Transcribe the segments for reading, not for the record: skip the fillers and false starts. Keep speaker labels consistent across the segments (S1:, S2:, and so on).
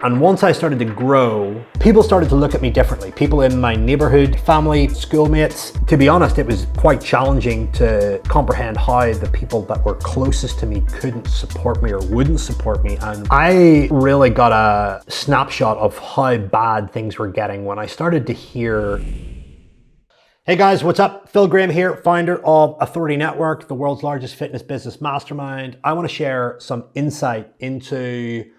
S1: And once I started to grow, people started to look at me differently. People in my neighborhood, family, schoolmates. To be honest, it was quite challenging to comprehend how the people that were closest to me couldn't support me or wouldn't support me. And I really got a snapshot of how bad things were getting when I started to hear. Hey guys, what's up? Phil Graham here, founder of Authority Network, the world's largest fitness business mastermind. I want to share some insight into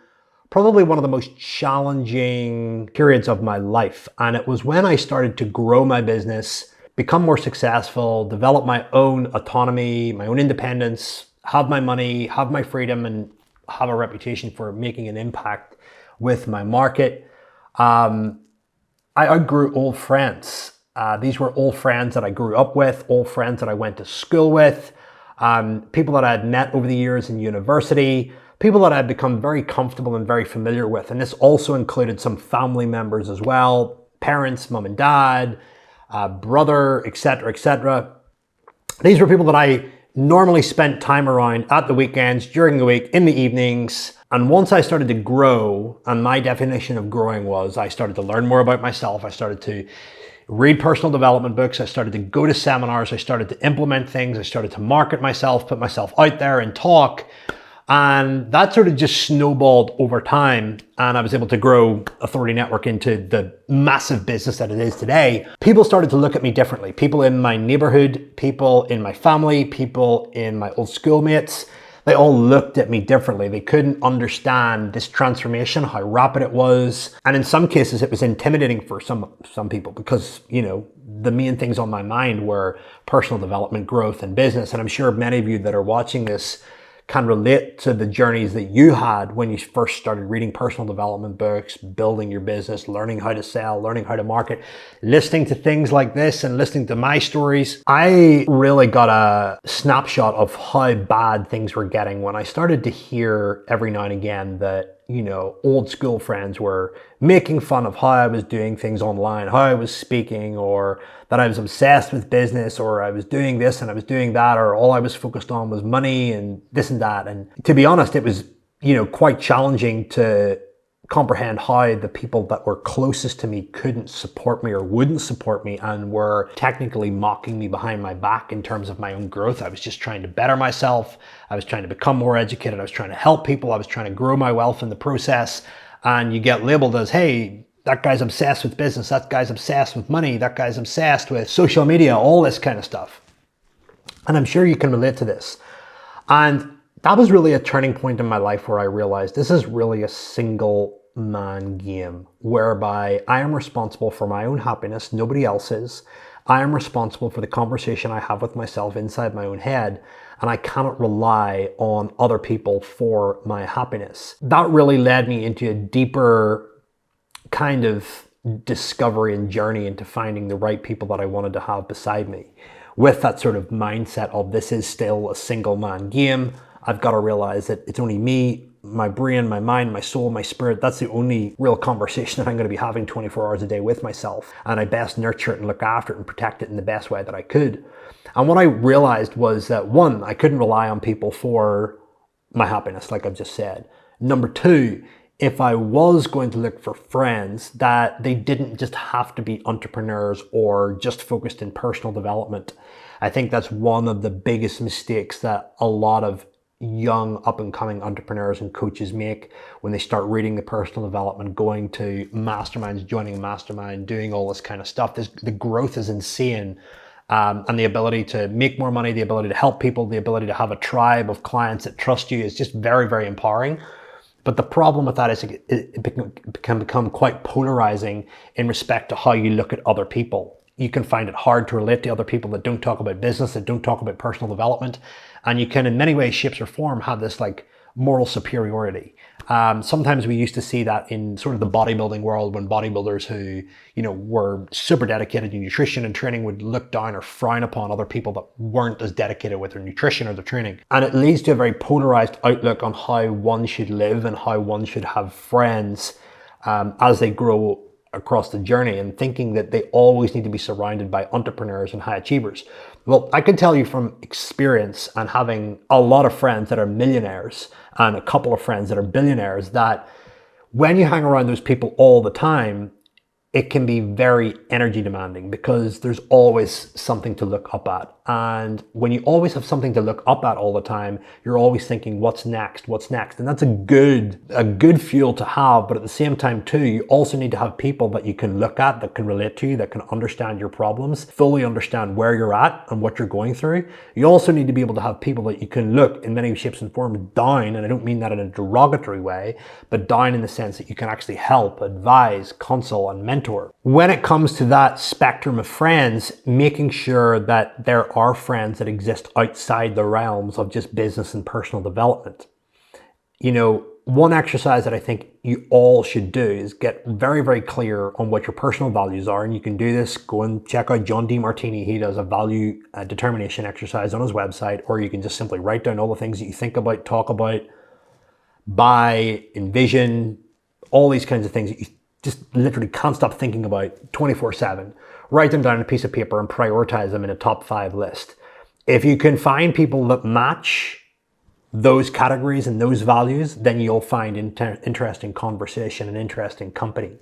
S1: probably one of the most challenging periods of my life. And it was when I started to grow my business, become more successful, develop my own autonomy, my own independence, have my money, have my freedom, and have a reputation for making an impact with my market. I outgrew old friends. These were old friends that I grew up with, old friends that I went to school with, people that I had met over the years in university, people that I had become very comfortable and very familiar with. And this also included some family members as well, parents, mom and dad, brother, etc., etc. These were people that I normally spent time around at the weekends, during the week, in the evenings. And once I started to grow, and my definition of growing was I started to learn more about myself, I started to read personal development books, I started to go to seminars, I started to implement things, I started to market myself, put myself out there and talk. And that sort of just snowballed over time. And I was able to grow Authority Network into the massive business that it is today. People started to look at me differently. People in my neighborhood, people in my family, people in my old schoolmates, they all looked at me differently. They couldn't understand this transformation, how rapid it was. And in some cases, it was intimidating for some people because, you know, the main things on my mind were personal development, growth, and business. And I'm sure many of you that are watching this can relate to the journeys that you had when you first started reading personal development books, building your business, learning how to sell, learning how to market, listening to things like this and listening to my stories. I really got a snapshot of how bad things were getting when I started to hear every now and again that, you know, old school friends were making fun of how I was doing things online, how I was speaking, or that I was obsessed with business, or I was doing this and I was doing that, or all I was focused on was money and this and that. And to be honest, it was, you know, quite challenging to comprehend how the people that were closest to me couldn't support me or wouldn't support me and were technically mocking me behind my back in terms of my own growth. I was just trying to better myself. I was trying to become more educated. I was trying to help people. I was trying to grow my wealth in the process. And you get labeled as, hey, that guy's obsessed with business. That guy's obsessed with money. That guy's obsessed with social media, all this kind of stuff. And I'm sure you can relate to this. And that was really a turning point in my life where I realized this is really a single man game whereby I am responsible for my own happiness, nobody else's. I am responsible for the conversation I have with myself inside my own head, and I cannot rely on other people for my happiness. That really led me into a deeper kind of discovery and journey into finding the right people that I wanted to have beside me. With that sort of mindset of this is still a single man game, I've got to realize that it's only me, my brain, my mind, my soul, my spirit. That's the only real conversation that I'm going to be having 24 hours a day with myself. And I best nurture it and look after it and protect it in the best way that I could. And what I realized was that one, I couldn't rely on people for my happiness, like I've just said. Number two, if I was going to look for friends, that they didn't just have to be entrepreneurs or just focused in personal development. I think that's one of the biggest mistakes that a lot of young up-and-coming entrepreneurs and coaches make when they start reading the personal development, going to masterminds, joining a mastermind, doing all this kind of stuff. The growth is insane. And the ability to make more money, the ability to help people, the ability to have a tribe of clients that trust you is just very, very empowering. But the problem with that is it can become quite polarizing in respect to how you look at other people. You can find it hard to relate to other people that don't talk about business, that don't talk about personal development. And you can, in many ways, shapes or form, have this like moral superiority. Sometimes we used to see that in sort of the bodybuilding world when bodybuilders who, you know, were super dedicated to nutrition and training would look down or frown upon other people that weren't as dedicated with their nutrition or their training. And it leads to a very polarized outlook on how one should live and how one should have friends as they grow across the journey, and thinking that they always need to be surrounded by entrepreneurs and high achievers. Well, I can tell you from experience and having a lot of friends that are millionaires and a couple of friends that are billionaires that When you hang around those people all the time, it can be very energy demanding because there's always something to look up at. And when you always have something to look up at all the time, you're always thinking, what's next? What's next? And that's a good fuel to have. But at the same time too, you also need to have people that you can look at, that can relate to you, that can understand your problems, fully understand where you're at and what you're going through. You also need to be able to have people that you can look in many shapes and forms down. And I don't mean that in a derogatory way, but down in the sense that you can actually help, advise, console, and mentor. When it comes to that spectrum of friends, making sure that there are friends that exist outside the realms of just business and personal development. You know, one exercise that I think you all should do is get very, very clear on what your personal values are. And you can do this, go and check out John DeMartini. He does a value determination exercise on his website, or you can just simply write down all the things that you think about, talk about, buy, envision, all these kinds of things that you just literally can't stop thinking about 24/7. Write them down on a piece of paper and prioritize them in a top 5 list. If you can find people that match those categories and those values, then you'll find interesting conversation and interesting company.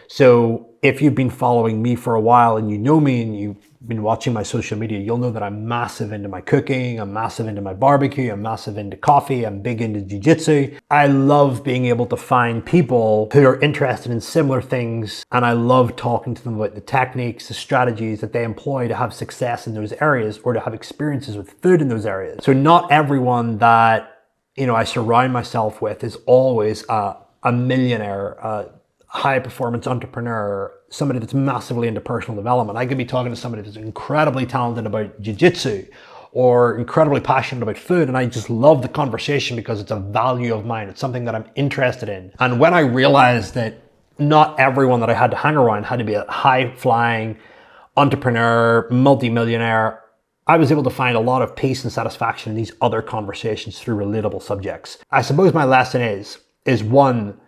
S1: So if you've been following me for a while and you know me and you've been watching my social media, you'll know that I'm massive into my cooking, I'm massive into my barbecue, I'm massive into coffee, I'm big into jiu-jitsu. I love being able to find people who are interested in similar things, and I love talking to them about the techniques, the strategies that they employ to have success in those areas or to have experiences with food in those areas. So not everyone that, you know, I surround myself with is always a millionaire, high performance entrepreneur, somebody that's massively into personal development. I could be talking to somebody that's incredibly talented about jiu-jitsu or incredibly passionate about food, and I just love the conversation because it's a value of mine. It's something that I'm interested in. And when I realized that not everyone that I had to hang around had to be a high-flying entrepreneur, multi-millionaire, I was able to find a lot of peace and satisfaction in these other conversations through relatable subjects. I suppose my lesson is one,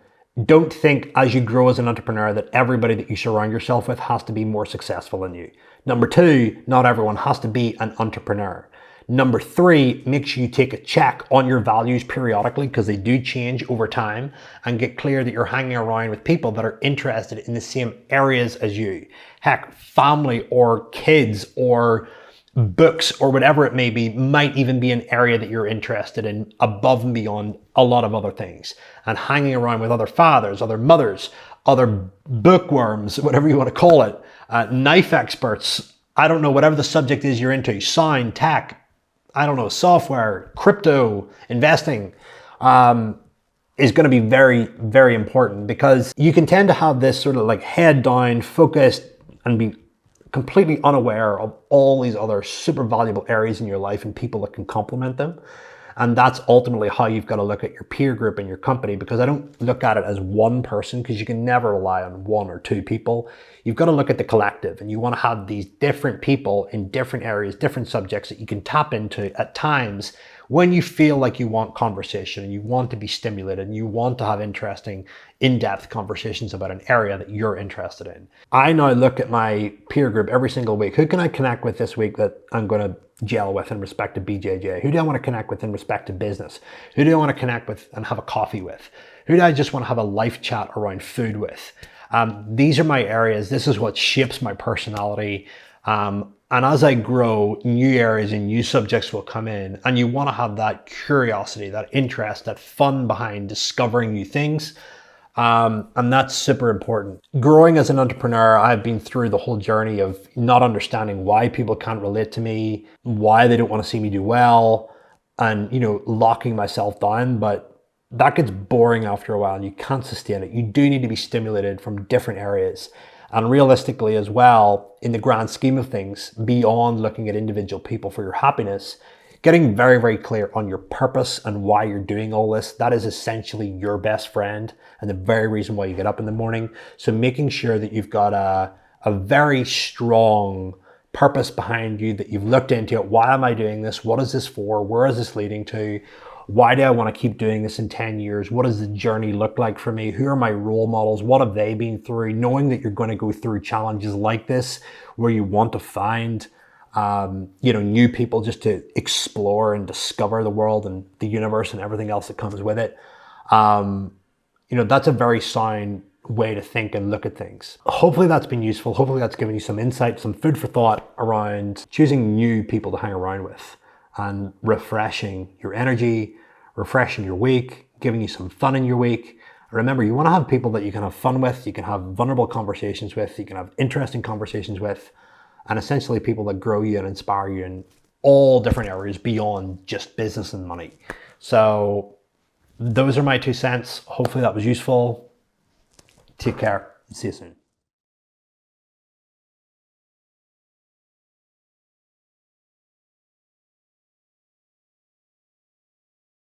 S1: don't think as you grow as an entrepreneur that everybody that you surround yourself with has to be more successful than you. Number 2, not everyone has to be an entrepreneur. Number 3, make sure you take a check on your values periodically because they do change over time, and get clear that you're hanging around with people that are interested in the same areas as you. Heck, family or kids or books or whatever it may be might even be an area that you're interested in above and beyond a lot of other things. And hanging around with other fathers, other mothers, other bookworms, whatever you want to call it, knife experts, I don't know, whatever the subject is you're into, sound, tech, I don't know, software, crypto, investing, is going to be very, very important, because you can tend to have this sort of like head down, focused, and be completely unaware of all these other super valuable areas in your life and people that can complement them. And that's ultimately how you've got to look at your peer group and your company, because I don't look at it as one person, because you can never rely on 1 or 2 people. You've got to look at the collective, and you want to have these different people in different areas, different subjects that you can tap into at times when you feel like you want conversation and you want to be stimulated and you want to have interesting, in-depth conversations about an area that you're interested in. I now look at my peer group every single week. Who can I connect with this week that I'm going to gel with in respect to BJJ? Who do I want to connect with in respect to business? Who do I want to connect with and have a coffee with? Who do I just want to have a life chat around food with? These are my areas. This is what shapes my personality. And as I grow, new areas and new subjects will come in, and you want to have that curiosity, that interest, that fun behind discovering new things. And that's super important. Growing as an entrepreneur, I've been through the whole journey of not understanding why people can't relate to me, why they don't want to see me do well, and, you know, locking myself down. But that gets boring after a while and you can't sustain it. You do need to be stimulated from different areas. And realistically as well, in the grand scheme of things, beyond looking at individual people for your happiness, getting very, very clear on your purpose and why you're doing all this, that is essentially your best friend and the very reason why you get up in the morning. So making sure that you've got a very strong purpose behind you, that you've looked into it. Why am I doing this? What is this for? Where is this leading to? Why do I want to keep doing this in 10 years? What does the journey look like for me? Who are my role models? What have they been through? Knowing that you're going to go through challenges like this, where you want to find, new people just to explore and discover the world and the universe and everything else that comes with it. that's a very sound way to think and look at things. Hopefully that's been useful. Hopefully that's given you some insight, some food for thought around choosing new people to hang around with and refreshing your energy, refreshing your week, giving you some fun in your week. Remember, you want to have people that you can have fun with, you can have vulnerable conversations with, you can have interesting conversations with, and essentially people that grow you and inspire you in all different areas beyond just business and money. So those are my 2 cents. Hopefully that was useful. Take care. See you soon.